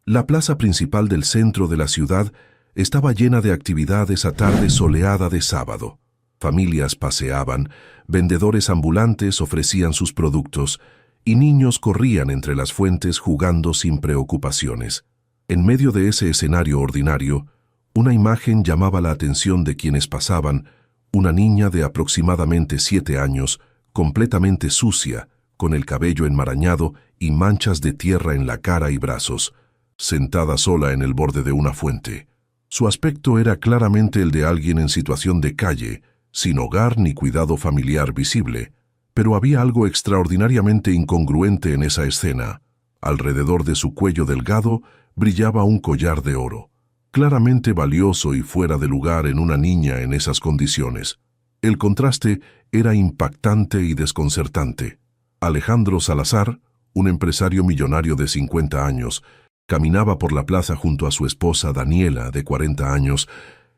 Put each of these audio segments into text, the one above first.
La plaza principal del centro de la ciudad estaba llena de actividades a tarde soleada de sábado. Familias paseaban, vendedores ambulantes ofrecían sus productos y niños corrían entre las fuentes jugando sin preocupaciones. En medio de ese escenario ordinario, una imagen llamaba la atención de quienes pasaban: una niña de aproximadamente 7 años, completamente sucia, con el cabello enmarañado y manchas de tierra en la cara y brazos, sentada sola en el borde de una fuente. Su aspecto era claramente el de alguien en situación de calle, sin hogar ni cuidado familiar visible, pero había algo extraordinariamente incongruente en esa escena. Alrededor de su cuello delgado brillaba un collar de oro, claramente valioso y fuera de lugar en una niña en esas condiciones. El contraste era impactante y desconcertante. Alejandro Salazar, un empresario millonario de 50 años, caminaba por la plaza junto a su esposa Daniela, de 40 años,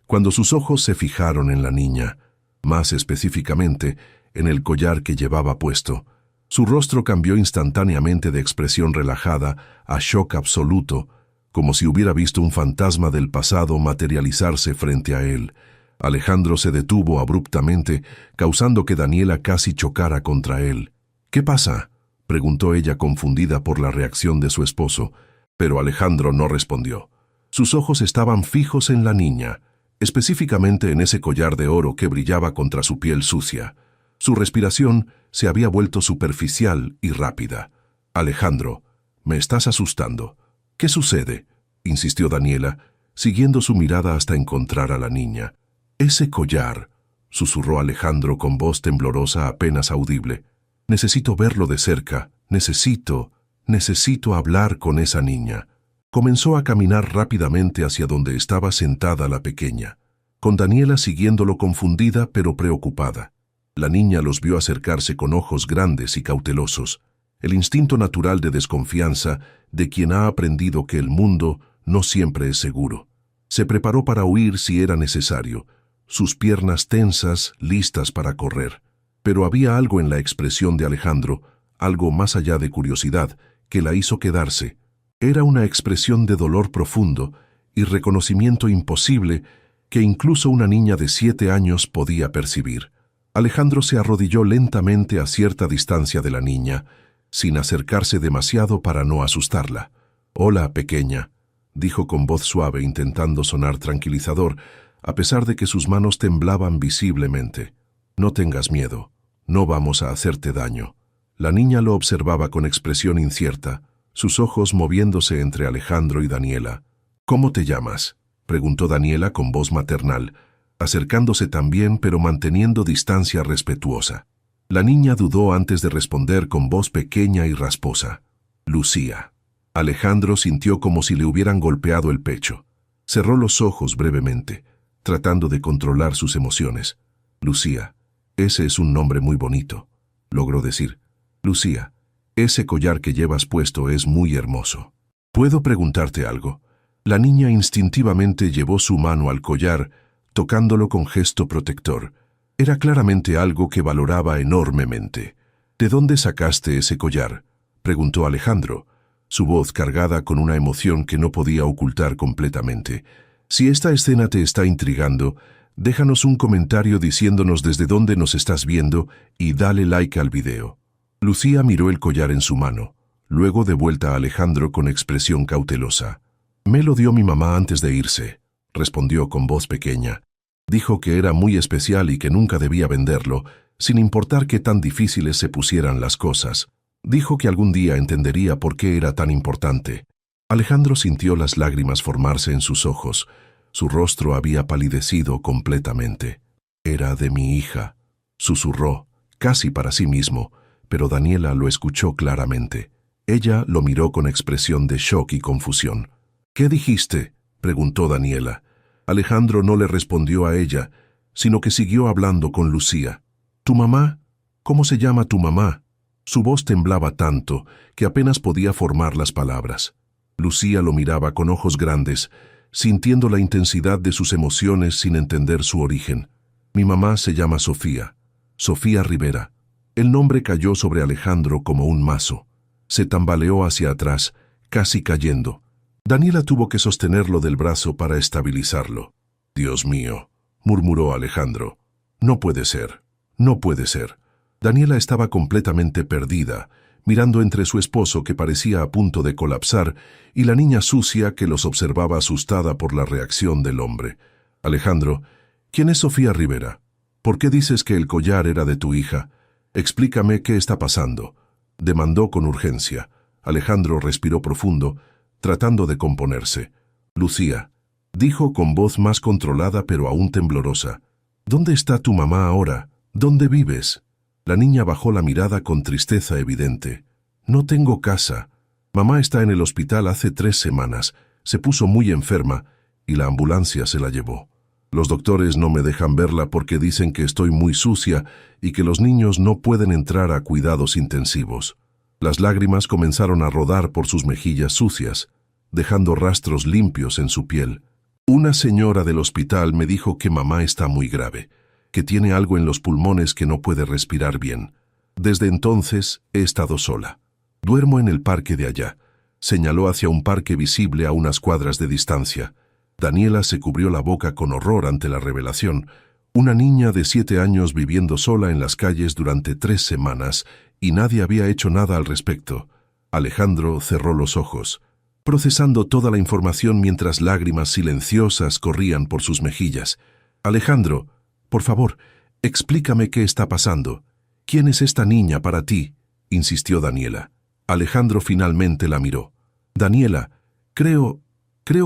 cuando sus ojos se fijaron en la niña, más específicamente en el collar que llevaba puesto. Su rostro cambió instantáneamente de expresión relajada a shock absoluto, como si hubiera visto un fantasma del pasado materializarse frente a él. Alejandro se detuvo abruptamente, causando que Daniela casi chocara contra él. «¿Qué pasa?», preguntó ella confundida por la reacción de su esposo, pero Alejandro no respondió. Sus ojos estaban fijos en la niña, específicamente en ese collar de oro que brillaba contra su piel sucia. Su respiración se había vuelto superficial y rápida. «Alejandro, me estás asustando». «¿Qué sucede?», insistió Daniela, siguiendo su mirada hasta encontrar a la niña. «Ese collar», susurró Alejandro con voz temblorosa apenas audible. «Necesito verlo de cerca. Necesito hablar con esa niña». Comenzó a caminar rápidamente hacia donde estaba sentada la pequeña, con Daniela siguiéndolo confundida pero preocupada. La niña los vio acercarse con ojos grandes y cautelosos, el instinto natural de desconfianza de quien ha aprendido que el mundo no siempre es seguro. Se preparó para huir si era necesario, sus piernas tensas, listas para correr. Pero había algo en la expresión de Alejandro, algo más allá de curiosidad, que la hizo quedarse. Era una expresión de dolor profundo y reconocimiento imposible que incluso una niña de 7 años podía percibir. Alejandro se arrodilló lentamente a cierta distancia de la niña, sin acercarse demasiado para no asustarla. «Hola, pequeña», dijo con voz suave intentando sonar tranquilizador, a pesar de que sus manos temblaban visiblemente. «No tengas miedo, no vamos a hacerte daño». La niña lo observaba con expresión incierta, sus ojos moviéndose entre Alejandro y Daniela. «¿Cómo te llamas?», preguntó Daniela con voz maternal, acercándose también pero manteniendo distancia respetuosa. La niña dudó antes de responder con voz pequeña y rasposa. «Lucía». Alejandro sintió como si le hubieran golpeado el pecho. Cerró los ojos brevemente, tratando de controlar sus emociones. «Lucía, ese es un nombre muy bonito», logró decir. «Lucía, ese collar que llevas puesto es muy hermoso. ¿Puedo preguntarte algo?». La niña instintivamente llevó su mano al collar, tocándolo con gesto protector. Era claramente algo que valoraba enormemente. «¿De dónde sacaste ese collar?», preguntó Alejandro, su voz cargada con una emoción que no podía ocultar completamente. «Si esta escena te está intrigando, déjanos un comentario diciéndonos desde dónde nos estás viendo y dale like al video». Lucía miró el collar en su mano, luego de vuelta a Alejandro con expresión cautelosa. «Me lo dio mi mamá antes de irse», respondió con voz pequeña. «Dijo que era muy especial y que nunca debía venderlo, sin importar qué tan difíciles se pusieran las cosas. Dijo que algún día entendería por qué era tan importante». Alejandro sintió las lágrimas formarse en sus ojos. Su rostro había palidecido completamente. «Era de mi hija», susurró, casi para sí mismo, pero Daniela lo escuchó claramente. Ella lo miró con expresión de shock y confusión. «¿Qué dijiste?», preguntó Daniela. Alejandro no le respondió a ella, sino que siguió hablando con Lucía. «¿Tu mamá? ¿Cómo se llama tu mamá?». Su voz temblaba tanto que apenas podía formar las palabras. Lucía lo miraba con ojos grandes, sintiendo la intensidad de sus emociones sin entender su origen. «Mi mamá se llama Sofía. Sofía Rivera». El nombre cayó sobre Alejandro como un mazo. Se tambaleó hacia atrás, casi cayendo. Daniela tuvo que sostenerlo del brazo para estabilizarlo. «Dios mío», murmuró Alejandro. «No puede ser, no puede ser». Daniela estaba completamente perdida, mirando entre su esposo que parecía a punto de colapsar y la niña sucia que los observaba asustada por la reacción del hombre. «Alejandro, ¿quién es Sofía Rivera? ¿Por qué dices que el collar era de tu hija? Explícame qué está pasando», demandó con urgencia. Alejandro respiró profundo, tratando de componerse. «Lucía», dijo con voz más controlada pero aún temblorosa, «¿dónde está tu mamá ahora? ¿Dónde vives?» La niña bajó la mirada con tristeza evidente. «No tengo casa. Mamá está en el hospital hace 3 semanas. Se puso muy enferma y la ambulancia se la llevó. Los doctores no me dejan verla porque dicen que estoy muy sucia y que los niños no pueden entrar a cuidados intensivos». Las lágrimas comenzaron a rodar por sus mejillas sucias, dejando rastros limpios en su piel. «Una señora del hospital me dijo que mamá está muy grave, que tiene algo en los pulmones que no puede respirar bien. Desde entonces he estado sola. Duermo en el parque de allá», señaló hacia un parque visible a unas cuadras de distancia. Daniela se cubrió la boca con horror ante la revelación. Una niña de 7 años viviendo sola en las calles durante 3 semanas y nadie había hecho nada al respecto. Alejandro cerró los ojos, procesando toda la información mientras lágrimas silenciosas corrían por sus mejillas. «Alejandro, por favor, explícame qué está pasando. ¿Quién es esta niña para ti?», insistió Daniela. Alejandro finalmente la miró. «Daniela, creo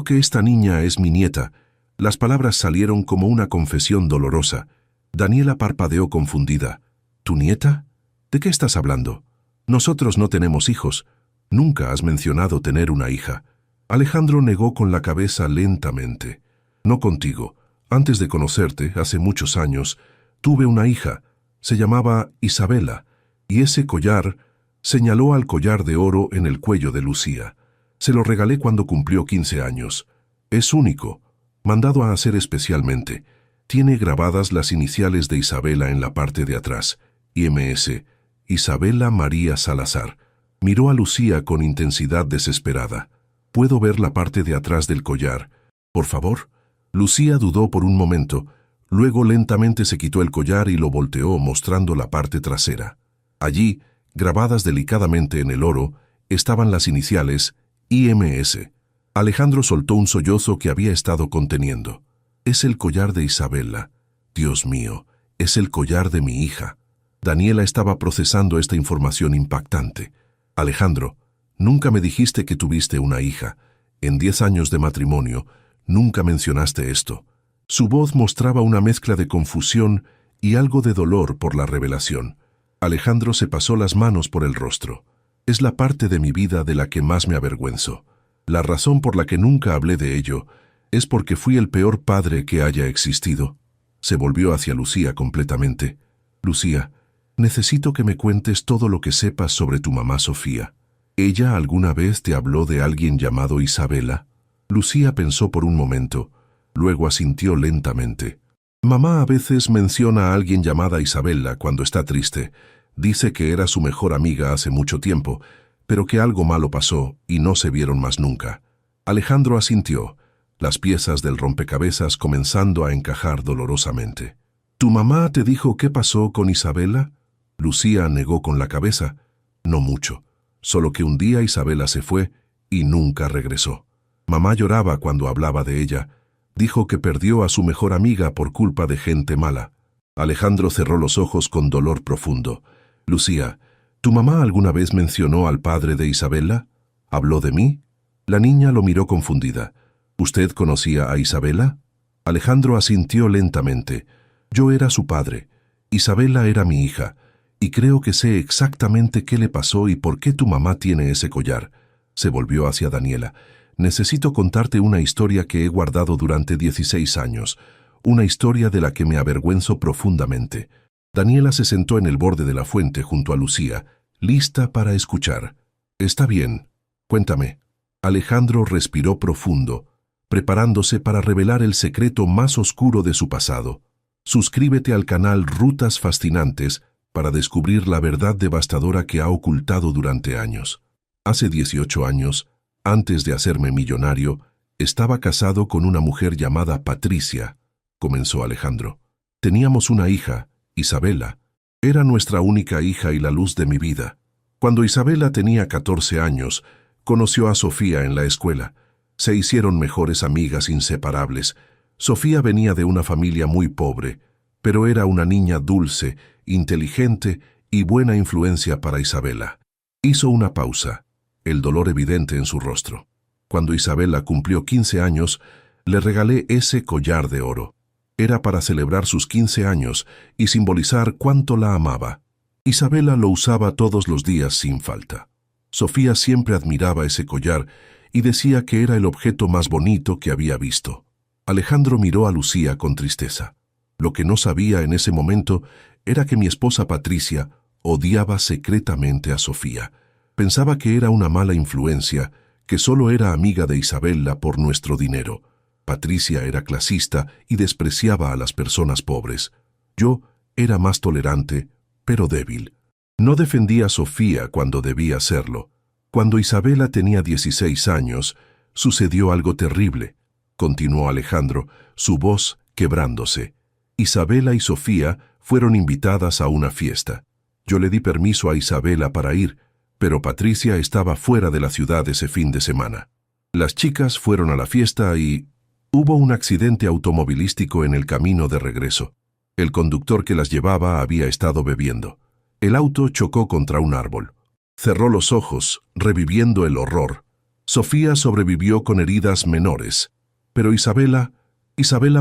que esta niña es mi nieta». Las palabras salieron como una confesión dolorosa. Daniela parpadeó confundida. «¿Tu nieta? ¿De qué estás hablando? Nosotros no tenemos hijos. Nunca has mencionado tener una hija». Alejandro negó con la cabeza lentamente. «No contigo. Antes de conocerte, hace muchos años, tuve una hija. Se llamaba Isabela. Y ese collar», señaló al collar de oro en el cuello de Lucía. «Se lo regalé cuando cumplió 15 años. Es único, mandado a hacer especialmente. Tiene grabadas las iniciales de Isabela en la parte de atrás. IMS, Isabela María Salazar». Miró a Lucía con intensidad desesperada. «¿Puedo ver la parte de atrás del collar, por favor?». Lucía dudó por un momento, luego lentamente se quitó el collar y lo volteó mostrando la parte trasera. Allí, grabadas delicadamente en el oro, estaban las iniciales IMS. Alejandro soltó un sollozo que había estado conteniendo. «Es el collar de Isabela. Dios mío, es el collar de mi hija». Daniela estaba procesando esta información impactante. «Alejandro, nunca me dijiste que tuviste una hija. En 10 años de matrimonio, nunca mencionaste esto». Su voz mostraba una mezcla de confusión y algo de dolor por la revelación. Alejandro se pasó las manos por el rostro. «Es la parte de mi vida de la que más me avergüenzo. La razón por la que nunca hablé de ello es porque fui el peor padre que haya existido». Se volvió hacia Lucía completamente. «Lucía, necesito que me cuentes todo lo que sepas sobre tu mamá Sofía. ¿Ella alguna vez te habló de alguien llamado Isabela?». Lucía pensó por un momento, luego asintió lentamente. «Mamá a veces menciona a alguien llamada Isabela cuando está triste. Dice que era su mejor amiga hace mucho tiempo, pero que algo malo pasó y no se vieron más nunca». Alejandro asintió, las piezas del rompecabezas comenzando a encajar dolorosamente. «¿Tu mamá te dijo qué pasó con Isabela?». Lucía negó con la cabeza. «No mucho, solo que un día Isabela se fue y nunca regresó. Mamá lloraba cuando hablaba de ella. Dijo que perdió a su mejor amiga por culpa de gente mala». Alejandro cerró los ojos con dolor profundo. «Lucía, ¿tu mamá alguna vez mencionó al padre de Isabela? ¿Habló de mí?». La niña lo miró confundida. «¿Usted conocía a Isabela?». Alejandro asintió lentamente. «Yo era su padre. Isabela era mi hija. Y creo que sé exactamente qué le pasó y por qué tu mamá tiene ese collar». Se volvió hacia Daniela. «Necesito contarte una historia que he guardado durante 16 años. Una historia de la que me avergüenzo profundamente». Daniela se sentó en el borde de la fuente junto a Lucía, lista para escuchar. «Está bien. Cuéntame». Alejandro respiró profundo, preparándose para revelar el secreto más oscuro de su pasado. Suscríbete al canal Rutas Fascinantes para descubrir la verdad devastadora que ha ocultado durante años. Hace 18 años, Antes de hacerme millonario, estaba casado con una mujer llamada Patricia, comenzó Alejandro. Teníamos una hija, Isabela. Era nuestra única hija y la luz de mi vida. Cuando Isabela tenía 14 años, conoció a Sofía en la escuela. Se hicieron mejores amigas inseparables. Sofía venía de una familia muy pobre, pero era una niña dulce, inteligente y buena influencia para Isabela. Hizo una pausa, el dolor evidente en su rostro. Cuando Isabela cumplió 15 años, le regalé ese collar de oro. Era para celebrar sus 15 años y simbolizar cuánto la amaba. Isabela lo usaba todos los días sin falta. Sofía siempre admiraba ese collar y decía que era el objeto más bonito que había visto. Alejandro miró a Lucía con tristeza. Lo que no sabía en ese momento era que mi esposa Patricia odiaba secretamente a Sofía. Pensaba que era una mala influencia, que solo era amiga de Isabela por nuestro dinero. Patricia era clasista y despreciaba a las personas pobres. Yo era más tolerante, pero débil. No defendía a Sofía cuando debía hacerlo. Cuando Isabela tenía 16 años, sucedió algo terrible, continuó Alejandro, su voz quebrándose. Isabela y Sofía fueron invitadas a una fiesta. Yo le di permiso a Isabela para ir, pero Patricia estaba fuera de la ciudad ese fin de semana. Las chicas fueron a la fiesta y hubo un accidente automovilístico en el camino de regreso. El conductor que las llevaba había estado bebiendo. El auto chocó contra un árbol. Cerró los ojos, reviviendo el horror. Sofía sobrevivió con heridas menores, pero Isabela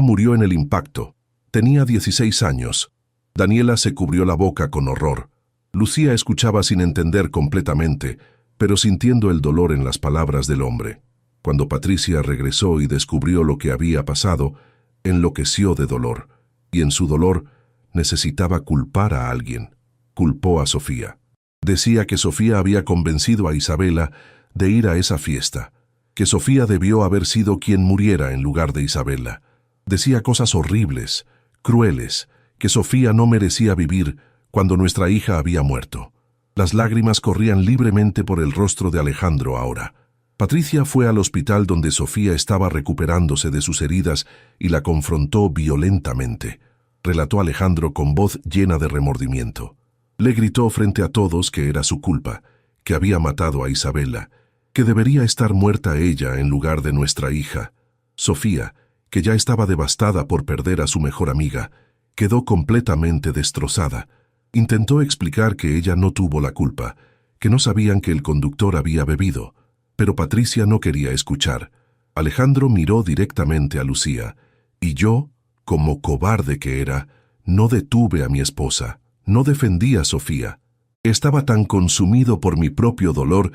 murió en el impacto. Tenía 16 años. Daniela se cubrió la boca con horror. Lucía escuchaba sin entender completamente, pero sintiendo el dolor en las palabras del hombre. Cuando Patricia regresó y descubrió lo que había pasado, enloqueció de dolor, y en su dolor necesitaba culpar a alguien. Culpó a Sofía. Decía que Sofía había convencido a Isabela de ir a esa fiesta, que Sofía debió haber sido quien muriera en lugar de Isabela. Decía cosas horribles, crueles, que Sofía no merecía vivir cuando nuestra hija había muerto. Las lágrimas corrían libremente por el rostro de Alejandro ahora. Patricia fue al hospital donde Sofía estaba recuperándose de sus heridas y la confrontó violentamente. Relató Alejandro con voz llena de remordimiento. Le gritó frente a todos que era su culpa, que había matado a Isabela, que debería estar muerta ella en lugar de nuestra hija. Sofía, que ya estaba devastada por perder a su mejor amiga, quedó completamente destrozada. Intentó explicar que ella no tuvo la culpa, que no sabían que el conductor había bebido, pero Patricia no quería escuchar. Alejandro miró directamente a Lucía, y yo, como cobarde que era, no detuve a mi esposa, no defendí a Sofía. Estaba tan consumido por mi propio dolor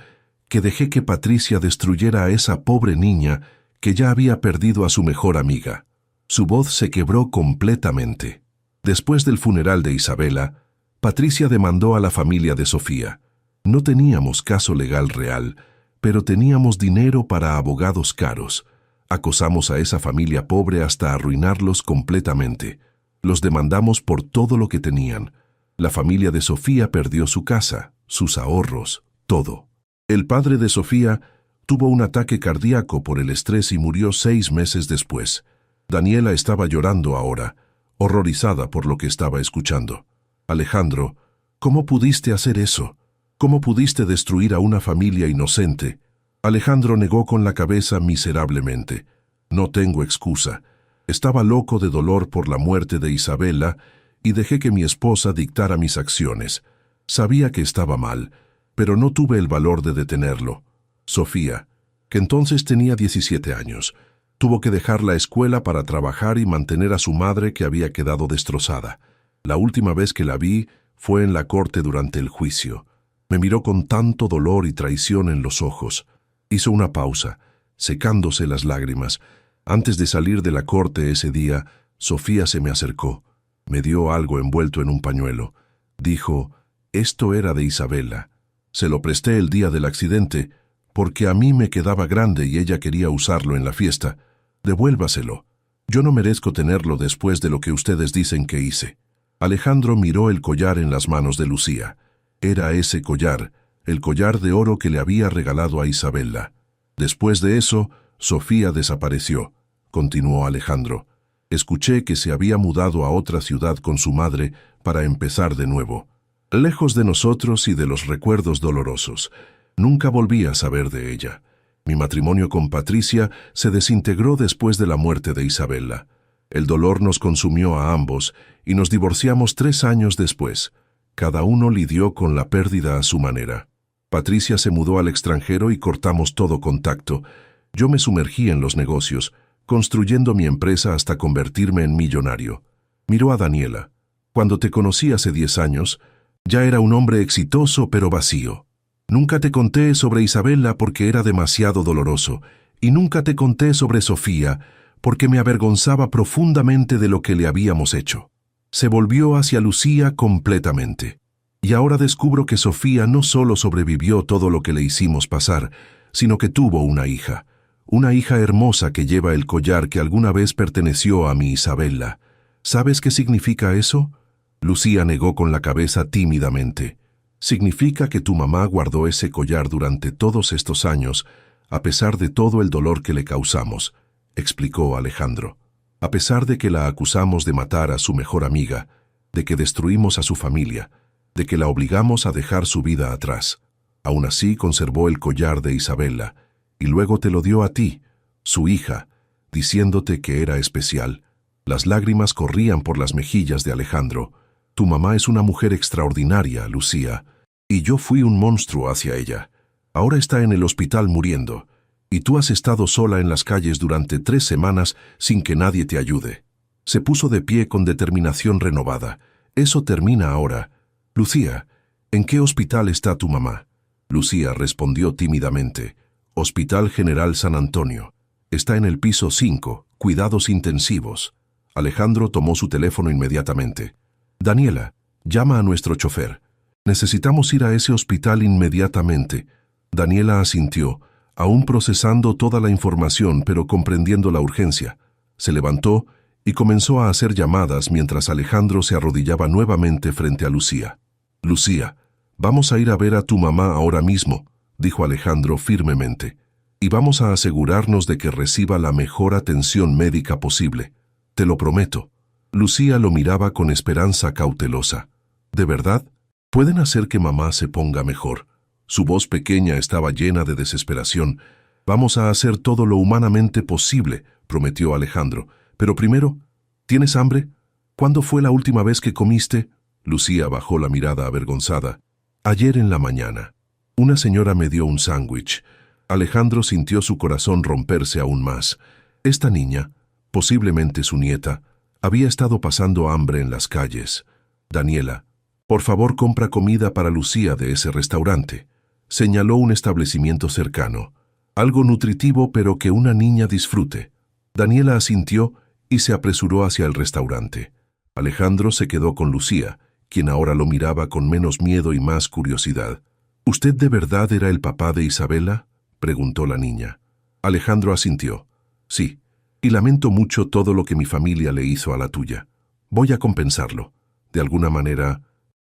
que dejé que Patricia destruyera a esa pobre niña que ya había perdido a su mejor amiga. Su voz se quebró completamente. Después del funeral de Isabela, Patricia demandó a la familia de Sofía. No teníamos caso legal real, pero teníamos dinero para abogados caros. Acosamos a esa familia pobre hasta arruinarlos completamente. Los demandamos por todo lo que tenían. La familia de Sofía perdió su casa, sus ahorros, todo. El padre de Sofía tuvo un ataque cardíaco por el estrés y murió 6 meses después. Daniela estaba llorando ahora, horrorizada por lo que estaba escuchando. Alejandro, ¿cómo pudiste hacer eso? ¿Cómo pudiste destruir a una familia inocente? Alejandro negó con la cabeza miserablemente. No tengo excusa. Estaba loco de dolor por la muerte de Isabela y dejé que mi esposa dictara mis acciones. Sabía que estaba mal, pero no tuve el valor de detenerlo. Sofía, que entonces tenía 17 años, tuvo que dejar la escuela para trabajar y mantener a su madre que había quedado destrozada. La última vez que la vi fue en la corte durante el juicio. Me miró con tanto dolor y traición en los ojos. Hizo una pausa, secándose las lágrimas. Antes de salir de la corte ese día, Sofía se me acercó. Me dio algo envuelto en un pañuelo. Dijo, esto era de Isabela. Se lo presté el día del accidente, porque a mí me quedaba grande y ella quería usarlo en la fiesta. Devuélvaselo. Yo no merezco tenerlo después de lo que ustedes dicen que hice. Alejandro miró el collar en las manos de Lucía. Era ese collar, el collar de oro que le había regalado a Isabela. Después de eso, Sofía desapareció, continuó Alejandro. Escuché que se había mudado a otra ciudad con su madre para empezar de nuevo. Lejos de nosotros y de los recuerdos dolorosos. Nunca volví a saber de ella. Mi matrimonio con Patricia se desintegró después de la muerte de Isabella. El dolor nos consumió a ambos y nos divorciamos 3 años después. Cada uno lidió con la pérdida a su manera. Patricia se mudó al extranjero y cortamos todo contacto. Yo me sumergí en los negocios, construyendo mi empresa hasta convertirme en millonario. Miró a Daniela. Cuando te conocí hace 10 años, ya era un hombre exitoso pero vacío. Nunca te conté sobre Isabella porque era demasiado doloroso, y nunca te conté sobre Sofía porque me avergonzaba profundamente de lo que le habíamos hecho. Se volvió hacia Lucía completamente. Y ahora descubro que Sofía no solo sobrevivió todo lo que le hicimos pasar, sino que tuvo una hija hermosa que lleva el collar que alguna vez perteneció a mi Isabella. ¿Sabes qué significa eso? Lucía negó con la cabeza tímidamente. Significa que tu mamá guardó ese collar durante todos estos años, a pesar de todo el dolor que le causamos, explicó Alejandro. A pesar de que la acusamos de matar a su mejor amiga, de que destruimos a su familia, de que la obligamos a dejar su vida atrás. Aún así conservó el collar de Isabella, y luego te lo dio a ti, su hija, diciéndote que era especial. Las lágrimas corrían por las mejillas de Alejandro. Tu mamá es una mujer extraordinaria, Lucía, y yo fui un monstruo hacia ella. Ahora está en el hospital muriendo, y tú has estado sola en las calles durante 3 semanas sin que nadie te ayude. Se puso de pie con determinación renovada. Eso termina ahora. Lucía, ¿en qué hospital está tu mamá? Lucía respondió tímidamente. Hospital General San Antonio. Está en el piso 5, cuidados intensivos. Alejandro tomó su teléfono inmediatamente. Daniela, llama a nuestro chofer. Necesitamos ir a ese hospital inmediatamente. Daniela asintió, aún procesando toda la información pero comprendiendo la urgencia. Se levantó y comenzó a hacer llamadas mientras Alejandro se arrodillaba nuevamente frente a Lucía. Lucía, vamos a ir a ver a tu mamá ahora mismo, dijo Alejandro firmemente, y vamos a asegurarnos de que reciba la mejor atención médica posible. Te lo prometo. Lucía lo miraba con esperanza cautelosa. ¿De verdad? ¿Pueden hacer que mamá se ponga mejor? Su voz pequeña estaba llena de desesperación. Vamos a hacer todo lo humanamente posible, prometió Alejandro. Pero primero, ¿tienes hambre? ¿Cuándo fue la última vez que comiste? Lucía bajó la mirada avergonzada. Ayer en la mañana. Una señora me dio un sándwich. Alejandro sintió su corazón romperse aún más. Esta niña, posiblemente su nieta, había estado pasando hambre en las calles. Daniela, por favor compra comida para Lucía de ese restaurante. Señaló un establecimiento cercano. Algo nutritivo pero que una niña disfrute. Daniela asintió y se apresuró hacia el restaurante. Alejandro se quedó con Lucía, quien ahora lo miraba con menos miedo y más curiosidad. ¿Usted de verdad era el papá de Isabella?, preguntó la niña. Alejandro asintió. Sí, y lamento mucho todo lo que mi familia le hizo a la tuya. Voy a compensarlo. De alguna manera,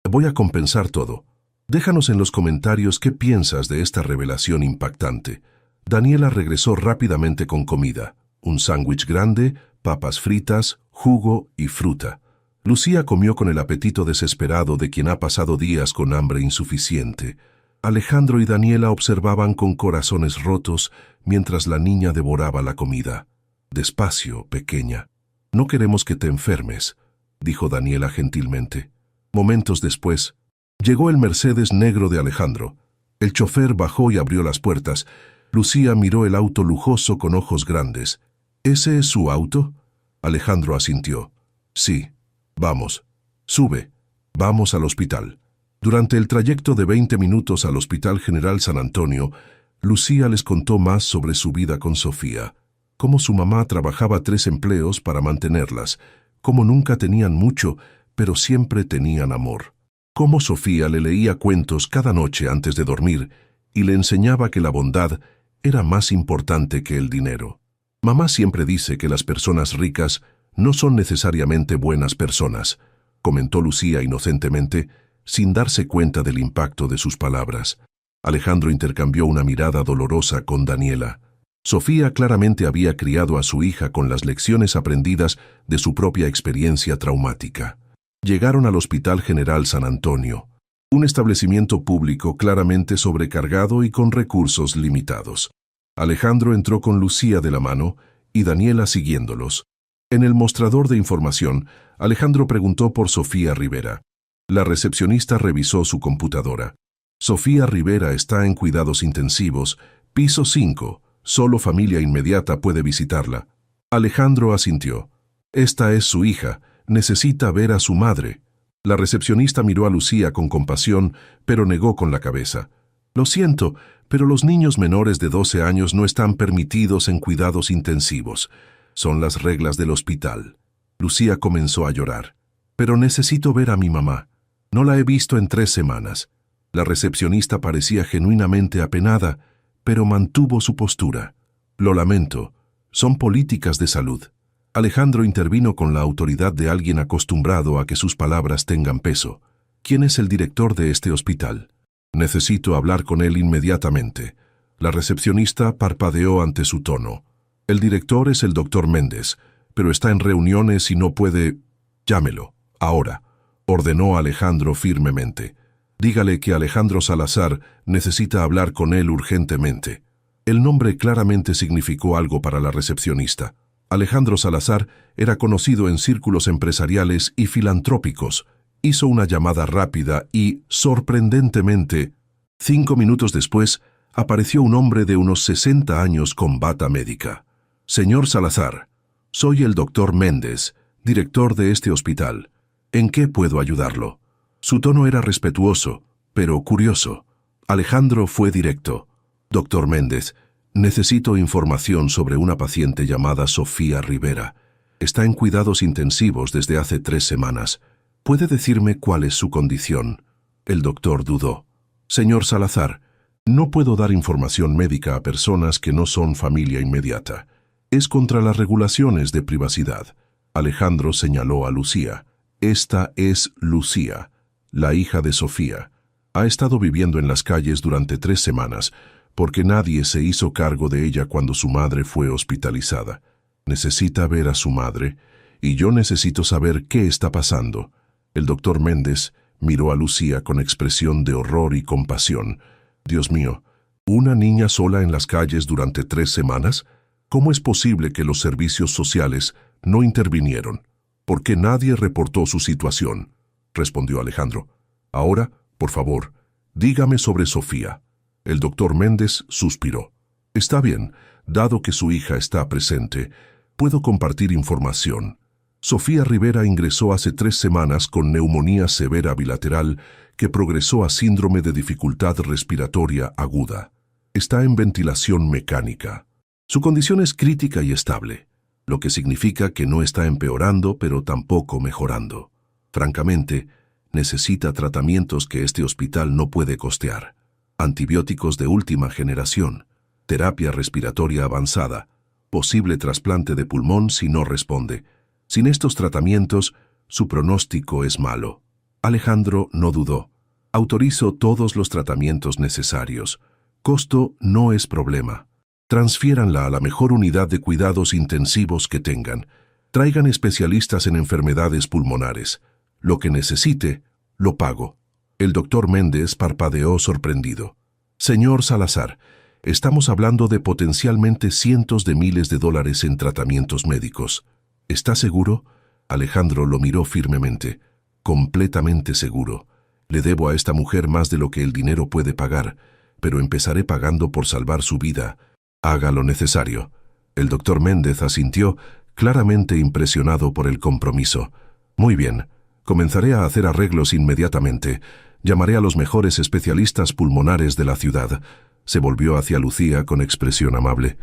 voy a compensar todo. Déjanos en los comentarios qué piensas de esta revelación impactante. Daniela regresó rápidamente con comida. Un sándwich grande, papas fritas, jugo y fruta. Lucía comió con el apetito desesperado de quien ha pasado días con hambre insuficiente. Alejandro y Daniela observaban con corazones rotos mientras la niña devoraba la comida. Despacio, pequeña. No queremos que te enfermes, dijo Daniela gentilmente. Momentos después, llegó el Mercedes negro de Alejandro. El chofer bajó y abrió las puertas. Lucía miró el auto lujoso con ojos grandes. ¿Ese es su auto? Alejandro asintió. Sí. Vamos. Sube. Vamos al hospital. Durante el trayecto de 20 minutos al Hospital General San Antonio, Lucía les contó más sobre su vida con Sofía, cómo su mamá trabajaba 3 empleos para mantenerlas, cómo nunca tenían mucho, pero siempre tenían amor, cómo Sofía le leía cuentos cada noche antes de dormir y le enseñaba que la bondad era más importante que el dinero. Mamá siempre dice que las personas ricas no son necesariamente buenas personas, comentó Lucía inocentemente, sin darse cuenta del impacto de sus palabras. Alejandro intercambió una mirada dolorosa con Daniela. Sofía claramente había criado a su hija con las lecciones aprendidas de su propia experiencia traumática. Llegaron al Hospital General San Antonio, un establecimiento público claramente sobrecargado y con recursos limitados. Alejandro entró con Lucía de la mano y Daniela siguiéndolos. En el mostrador de información, Alejandro preguntó por Sofía Rivera. La recepcionista revisó su computadora. Sofía Rivera está en cuidados intensivos, piso 5, solo familia inmediata puede visitarla. Alejandro asintió. Esta es su hija, necesita ver a su madre. La recepcionista miró a Lucía con compasión, pero negó con la cabeza. Lo siento, pero los niños menores de 12 años no están permitidos en cuidados intensivos. Son las reglas del hospital. Lucía comenzó a llorar. Pero necesito ver a mi mamá. No la he visto en 3 semanas. La recepcionista parecía genuinamente apenada, pero mantuvo su postura. Lo lamento, son políticas de salud. Alejandro intervino con la autoridad de alguien acostumbrado a que sus palabras tengan peso. ¿Quién es el director de este hospital? Necesito hablar con él inmediatamente. La recepcionista parpadeó ante su tono. El director es el doctor Méndez, pero está en reuniones y no puede... Llámelo, ahora, ordenó Alejandro firmemente. Dígale que Alejandro Salazar necesita hablar con él urgentemente. El nombre claramente significó algo para la recepcionista. Alejandro Salazar era conocido en círculos empresariales y filantrópicos. Hizo una llamada rápida y, sorprendentemente, 5 minutos después, apareció un hombre de unos 60 años con bata médica. Señor Salazar, soy el doctor Méndez, director de este hospital. ¿En qué puedo ayudarlo? Su tono era respetuoso, pero curioso. Alejandro fue directo. Doctor Méndez, necesito información sobre una paciente llamada Sofía Rivera. Está en cuidados intensivos desde hace 3 semanas. ¿Puede decirme cuál es su condición? El doctor dudó. Señor Salazar, no puedo dar información médica a personas que no son familia inmediata. Es contra las regulaciones de privacidad. Alejandro señaló a Lucía. Esta es Lucía, la hija de Sofía. Ha estado viviendo en las calles durante 3 semanas, porque nadie se hizo cargo de ella cuando su madre fue hospitalizada. Necesita ver a su madre, y yo necesito saber qué está pasando. El doctor Méndez miró a Lucía con expresión de horror y compasión. Dios mío, ¿una niña sola en las calles durante 3 semanas? ¿Cómo es posible que los servicios sociales no intervinieron? ¿Por qué nadie reportó su situación? Respondió Alejandro. Ahora, por favor, dígame sobre Sofía. El doctor Méndez suspiró. Está bien, dado que su hija está presente, puedo compartir información. Sofía Rivera ingresó hace 3 semanas con neumonía severa bilateral que progresó a síndrome de dificultad respiratoria aguda. Está en ventilación mecánica. Su condición es crítica y estable, lo que significa que no está empeorando pero tampoco mejorando. Francamente, necesita tratamientos que este hospital no puede costear. Antibióticos de última generación, terapia respiratoria avanzada, posible trasplante de pulmón si no responde. Sin estos tratamientos, su pronóstico es malo. Alejandro no dudó. Autorizo todos los tratamientos necesarios. Costo no es problema. Transfiéranla a la mejor unidad de cuidados intensivos que tengan. Traigan especialistas en enfermedades pulmonares. Lo que necesite, lo pago. El doctor Méndez parpadeó sorprendido. Señor Salazar, estamos hablando de potencialmente cientos de miles de dólares en tratamientos médicos. ¿Está seguro? Alejandro lo miró firmemente. Completamente seguro. Le debo a esta mujer más de lo que el dinero puede pagar, pero empezaré pagando por salvar su vida. Haga lo necesario. El doctor Méndez asintió, claramente impresionado por el compromiso. Muy bien, comenzaré a hacer arreglos inmediatamente. Llamaré a los mejores especialistas pulmonares de la ciudad. Se volvió hacia Lucía con expresión amable.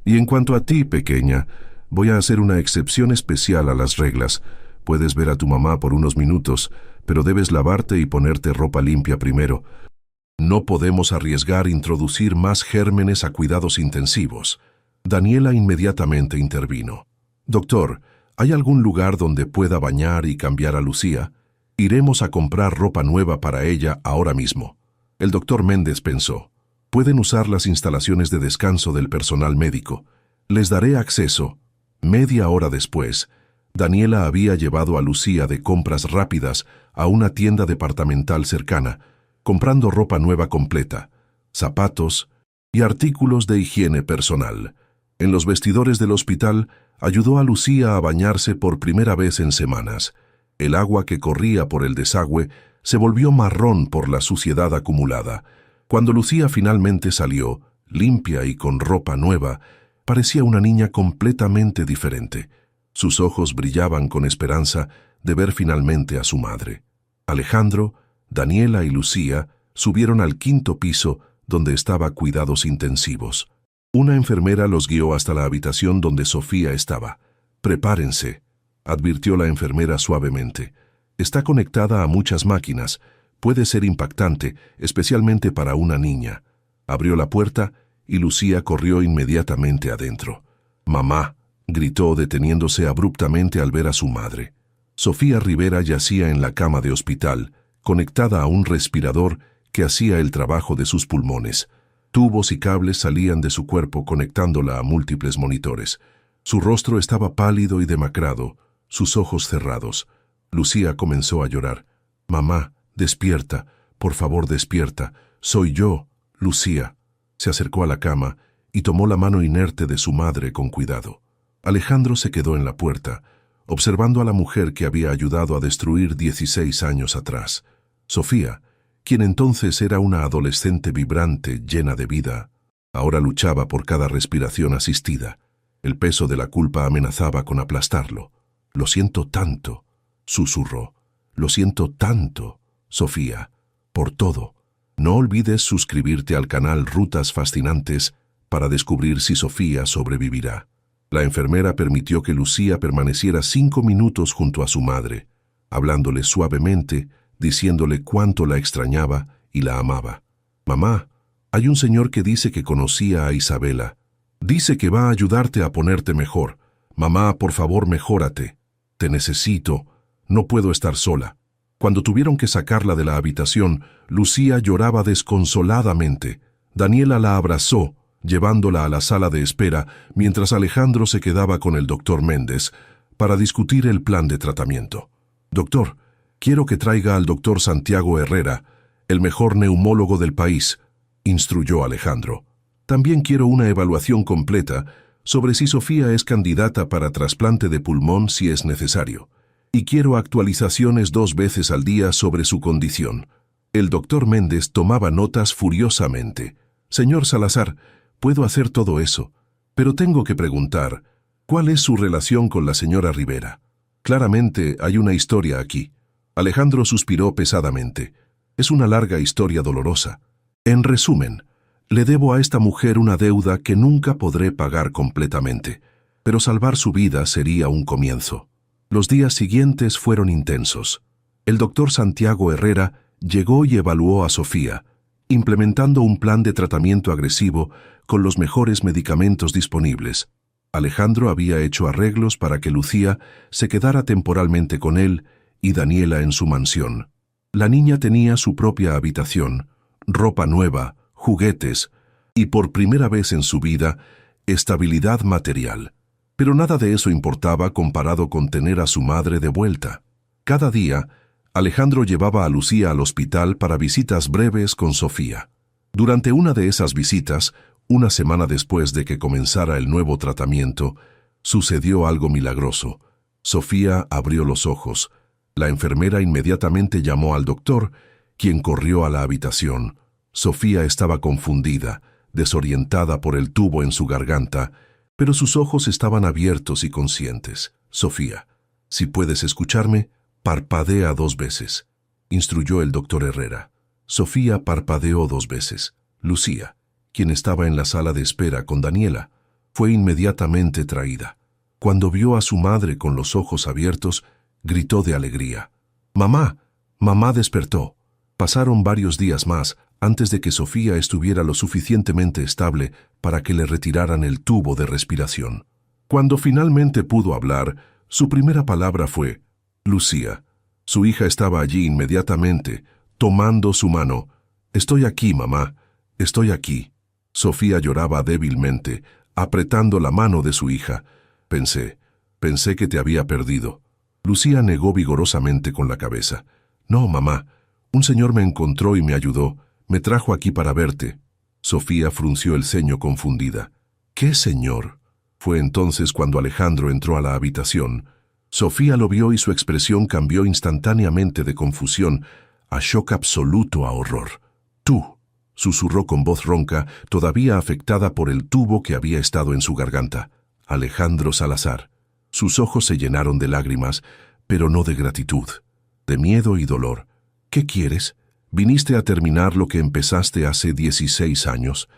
Y en cuanto a ti, pequeña, voy a hacer una excepción especial a las reglas. Puedes ver a tu mamá por unos minutos, pero debes lavarte y ponerte ropa limpia primero. No podemos arriesgar introducir más gérmenes a cuidados intensivos. Daniela inmediatamente intervino. Doctor, ¿hay algún lugar donde pueda bañar y cambiar a Lucía? Iremos a comprar ropa nueva para ella ahora mismo. El doctor Méndez pensó: pueden usar las instalaciones de descanso del personal médico. Les daré acceso. Media hora después, Daniela había llevado a Lucía de compras rápidas a una tienda departamental cercana, comprando ropa nueva completa, zapatos y artículos de higiene personal. En los vestidores del hospital, ayudó a Lucía a bañarse por primera vez en semanas. El agua que corría por el desagüe se volvió marrón por la suciedad acumulada. Cuando Lucía finalmente salió, limpia y con ropa nueva, parecía una niña completamente diferente. Sus ojos brillaban con esperanza de ver finalmente a su madre. Alejandro, Daniela y Lucía subieron al 5º piso, donde estaba cuidados intensivos. Una enfermera los guió hasta la habitación donde Sofía estaba. «Prepárense», advirtió la enfermera suavemente. «Está conectada a muchas máquinas. Puede ser impactante, especialmente para una niña». Abrió la puerta y Lucía corrió inmediatamente adentro. «Mamá», gritó deteniéndose abruptamente al ver a su madre. Sofía Rivera yacía en la cama de hospital, conectada a un respirador que hacía el trabajo de sus pulmones. Tubos y cables salían de su cuerpo conectándola a múltiples monitores. Su rostro estaba pálido y demacrado, sus ojos cerrados. Lucía comenzó a llorar. «Mamá, despierta, por favor despierta. Soy yo, Lucía». Se acercó a la cama y tomó la mano inerte de su madre con cuidado. Alejandro se quedó en la puerta, observando a la mujer que había ayudado a destruir 16 años atrás. Sofía, quien entonces era una adolescente vibrante, llena de vida, ahora luchaba por cada respiración asistida. El peso de la culpa amenazaba con aplastarlo. «Lo siento tanto», susurró. «Lo siento tanto, Sofía, por todo. No olvides suscribirte al canal Rutas Fascinantes para descubrir si Sofía sobrevivirá». La enfermera permitió que Lucía permaneciera 5 minutos junto a su madre, hablándole suavemente, diciéndole cuánto la extrañaba y la amaba. «Mamá, hay un señor que dice que conocía a Isabela. Dice que va a ayudarte a ponerte mejor. Mamá, por favor, mejórate. Te necesito. No puedo estar sola». Cuando tuvieron que sacarla de la habitación, Lucía lloraba desconsoladamente. Daniela la abrazó, llevándola a la sala de espera, mientras Alejandro se quedaba con el doctor Méndez para discutir el plan de tratamiento. «Doctor, quiero que traiga al doctor Santiago Herrera, el mejor neumólogo del país», instruyó Alejandro. «También quiero una evaluación completa sobre si Sofía es candidata para trasplante de pulmón si es necesario. Y quiero actualizaciones 2 veces al día sobre su condición». El doctor Méndez tomaba notas furiosamente. «Señor Salazar, puedo hacer todo eso, pero tengo que preguntar, ¿cuál es su relación con la señora Rivera? Claramente hay una historia aquí». Alejandro suspiró pesadamente. «Es una larga historia dolorosa. En resumen, le debo a esta mujer una deuda que nunca podré pagar completamente, pero salvar su vida sería un comienzo». Los días siguientes fueron intensos. El doctor Santiago Herrera llegó y evaluó a Sofía, implementando un plan de tratamiento agresivo con los mejores medicamentos disponibles. Alejandro había hecho arreglos para que Lucía se quedara temporalmente con él y Daniela en su mansión. La niña tenía su propia habitación, ropa nueva, juguetes y, por primera vez en su vida, estabilidad material. Pero nada de eso importaba comparado con tener a su madre de vuelta. Cada día, Alejandro llevaba a Lucía al hospital para visitas breves con Sofía. Durante una de esas visitas, una semana después de que comenzara el nuevo tratamiento, sucedió algo milagroso. Sofía abrió los ojos. La enfermera inmediatamente llamó al doctor, quien corrió a la habitación. Sofía estaba confundida, desorientada por el tubo en su garganta, pero sus ojos estaban abiertos y conscientes. «Sofía, si puedes escucharme, parpadea 2 veces», instruyó el doctor Herrera. Sofía parpadeó 2 veces. Lucía, quien estaba en la sala de espera con Daniela, fue inmediatamente traída. Cuando vio a su madre con los ojos abiertos, gritó de alegría. «¡Mamá! Mamá despertó». Pasaron varios días más antes de que Sofía estuviera lo suficientemente estable para que le retiraran el tubo de respiración. Cuando finalmente pudo hablar, su primera palabra fue «Lucía». Su hija estaba allí inmediatamente, tomando su mano. Estoy aquí, mamá. Estoy aquí. Sofía lloraba débilmente, apretando la mano de su hija. Pensé que te había perdido. Lucía negó vigorosamente con la cabeza. No, mamá. Un señor me encontró y me ayudó. Me trajo aquí para verte. Sofía frunció el ceño confundida. ¿Qué señor? Fue entonces cuando Alejandro entró a la habitación. Sofía lo vio y su expresión cambió instantáneamente de confusión a shock absoluto a horror. Tú, susurró con voz ronca, todavía afectada por el tubo que había estado en su garganta. Alejandro Salazar. Sus ojos se llenaron de lágrimas, pero no de gratitud, de miedo y dolor. ¿Qué quieres? Viniste a terminar lo que empezaste hace 16 años.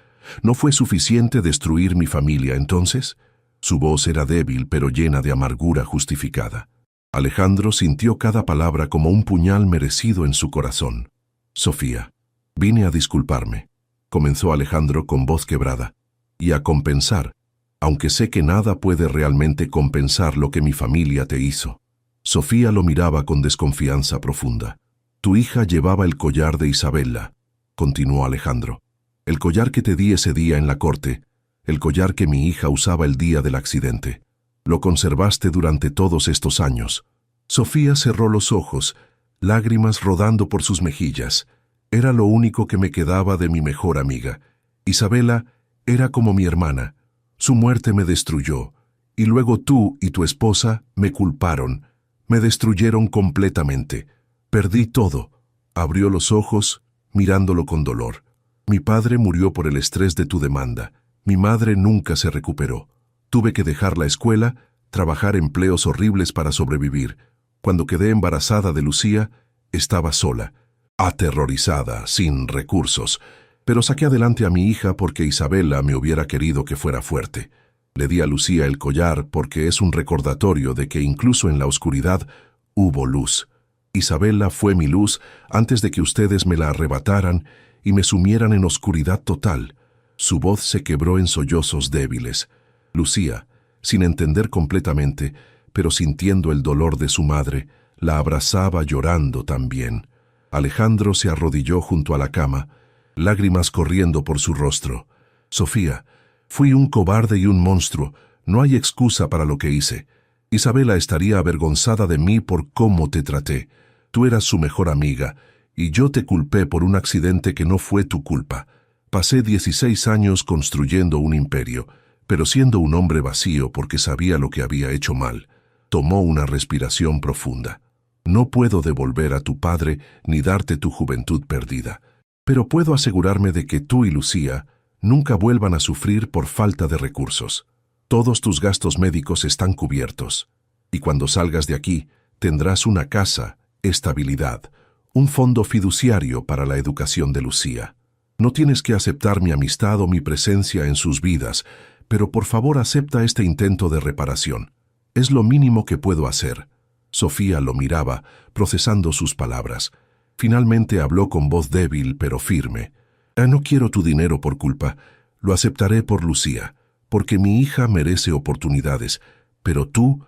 ¿No fue suficiente destruir mi familia entonces? Su voz era débil, pero llena de amargura justificada. Alejandro sintió cada palabra como un puñal merecido en su corazón. Sofía, vine a disculparme, comenzó Alejandro con voz quebrada, y a compensar, aunque sé que nada puede realmente compensar lo que mi familia te hizo. Sofía lo miraba con desconfianza profunda. Tu hija llevaba el collar de Isabella, continuó Alejandro. El collar que te di ese día en la corte, el collar que mi hija usaba el día del accidente. Lo conservaste durante todos estos años. Sofía cerró los ojos, lágrimas rodando por sus mejillas. Era lo único que me quedaba de mi mejor amiga. Isabella era como mi hermana. Su muerte me destruyó, y luego tú y tu esposa me culparon. Me destruyeron completamente. Perdí todo. Abrió los ojos, mirándolo con dolor. Mi padre murió por el estrés de tu demanda. Mi madre nunca se recuperó. Tuve que dejar la escuela, trabajar empleos horribles para sobrevivir. Cuando quedé embarazada de Lucía, estaba sola, aterrorizada, sin recursos. Pero saqué adelante a mi hija porque Isabella me hubiera querido que fuera fuerte. Le di a Lucía el collar porque es un recordatorio de que incluso en la oscuridad hubo luz. Isabella fue mi luz antes de que ustedes me la arrebataran y me sumieran en oscuridad total. Su voz se quebró en sollozos débiles. Lucía, sin entender completamente, pero sintiendo el dolor de su madre, la abrazaba llorando también. Alejandro se arrodilló junto a la cama, lágrimas corriendo por su rostro. Sofía, fui un cobarde y un monstruo. No hay excusa para lo que hice. Isabella estaría avergonzada de mí por cómo te traté. Tú eras su mejor amiga, y yo te culpé por un accidente que no fue tu culpa. Pasé 16 años construyendo un imperio, pero siendo un hombre vacío porque sabía lo que había hecho mal. Tomó una respiración profunda. No puedo devolver a tu padre ni darte tu juventud perdida, pero puedo asegurarme de que tú y Lucía nunca vuelvan a sufrir por falta de recursos. Todos tus gastos médicos están cubiertos, y cuando salgas de aquí tendrás una casa, estabilidad, un fondo fiduciario para la educación de Lucía. No tienes que aceptar mi amistad o mi presencia en sus vidas, pero por favor acepta este intento de reparación. Es lo mínimo que puedo hacer. Sofía lo miraba, procesando sus palabras. Finalmente habló con voz débil pero firme. No quiero tu dinero por culpa. Lo aceptaré por Lucía, porque mi hija merece oportunidades, pero tú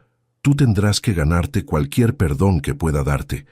tendrás que ganarte cualquier perdón que pueda darte.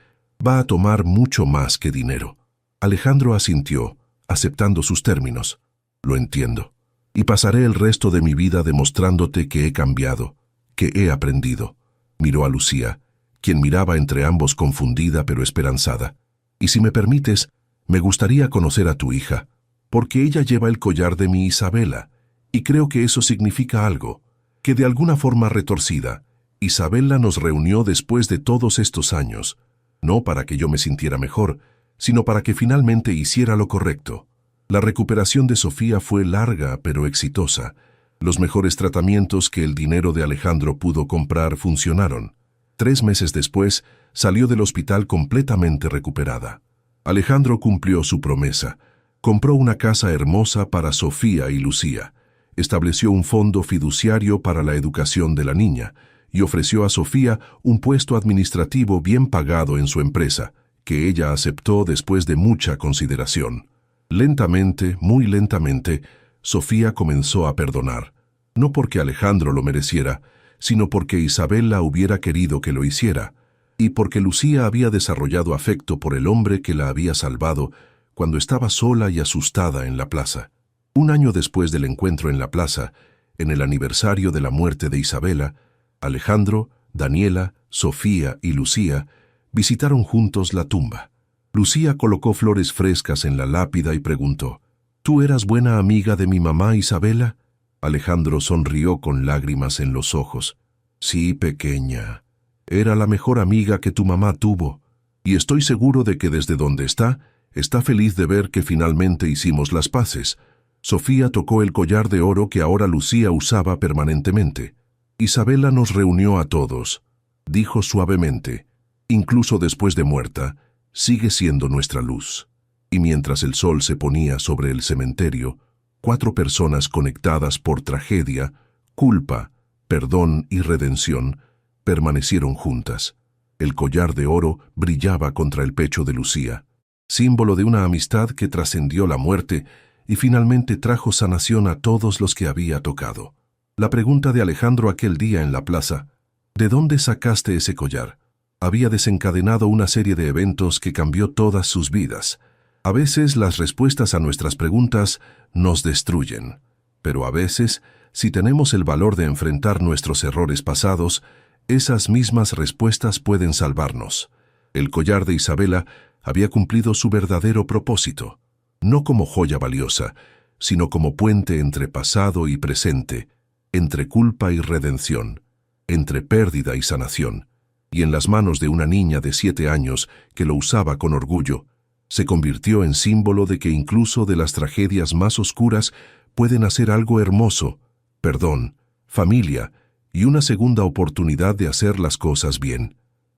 Va a tomar mucho más que dinero. Alejandro asintió, aceptando sus términos. Lo entiendo. Y pasaré el resto de mi vida demostrándote que he cambiado, que he aprendido. Miró a Lucía, quien miraba entre ambos confundida pero esperanzada. Y si me permites, me gustaría conocer a tu hija, porque ella lleva el collar de mi Isabella, y creo que eso significa algo, que de alguna forma retorcida, Isabella nos reunió después de todos estos años, no para que yo me sintiera mejor, sino para que finalmente hiciera lo correcto. La recuperación de Sofía fue larga pero exitosa. Los mejores tratamientos que el dinero de Alejandro pudo comprar funcionaron. 3 meses después, salió del hospital completamente recuperada. Alejandro cumplió su promesa. Compró una casa hermosa para Sofía y Lucía. Estableció un fondo fiduciario para la educación de la niña y ofreció a Sofía un puesto administrativo bien pagado en su empresa, que ella aceptó después de mucha consideración. Lentamente, muy lentamente, Sofía comenzó a perdonar, no porque Alejandro lo mereciera, sino porque Isabella hubiera querido que lo hiciera, y porque Lucía había desarrollado afecto por el hombre que la había salvado cuando estaba sola y asustada en la plaza. Un año después del encuentro en la plaza, en el aniversario de la muerte de Isabela, Alejandro, Daniela, Sofía y Lucía visitaron juntos la tumba. Lucía colocó flores frescas en la lápida y preguntó: ¿Tú eras buena amiga de mi mamá Isabela? Alejandro sonrió con lágrimas en los ojos. Sí, pequeña. Era la mejor amiga que tu mamá tuvo, y estoy seguro de que desde donde está feliz de ver que finalmente hicimos las paces. Sofía tocó el collar de oro que ahora Lucía usaba permanentemente. Isabela nos reunió a todos, dijo suavemente. Incluso después de muerta, sigue siendo nuestra luz. Y mientras el sol se ponía sobre el cementerio, 4 personas conectadas por tragedia, culpa, perdón y redención, permanecieron juntas. El collar de oro brillaba contra el pecho de Lucía, símbolo de una amistad que trascendió la muerte y finalmente trajo sanación a todos los que había tocado. La pregunta de Alejandro aquel día en la plaza, ¿de dónde sacaste ese collar?, había desencadenado una serie de eventos que cambió todas sus vidas. A veces las respuestas a nuestras preguntas nos destruyen, pero a veces, si tenemos el valor de enfrentar nuestros errores pasados, esas mismas respuestas pueden salvarnos. El collar de Isabela había cumplido su verdadero propósito, no como joya valiosa, sino como puente entre pasado y presente, entre culpa y redención, entre pérdida y sanación, y en las manos de una niña de 7 años que lo usaba con orgullo, se convirtió en símbolo de que incluso de las tragedias más oscuras pueden hacer algo hermoso: perdón, familia y una segunda oportunidad de hacer las cosas bien.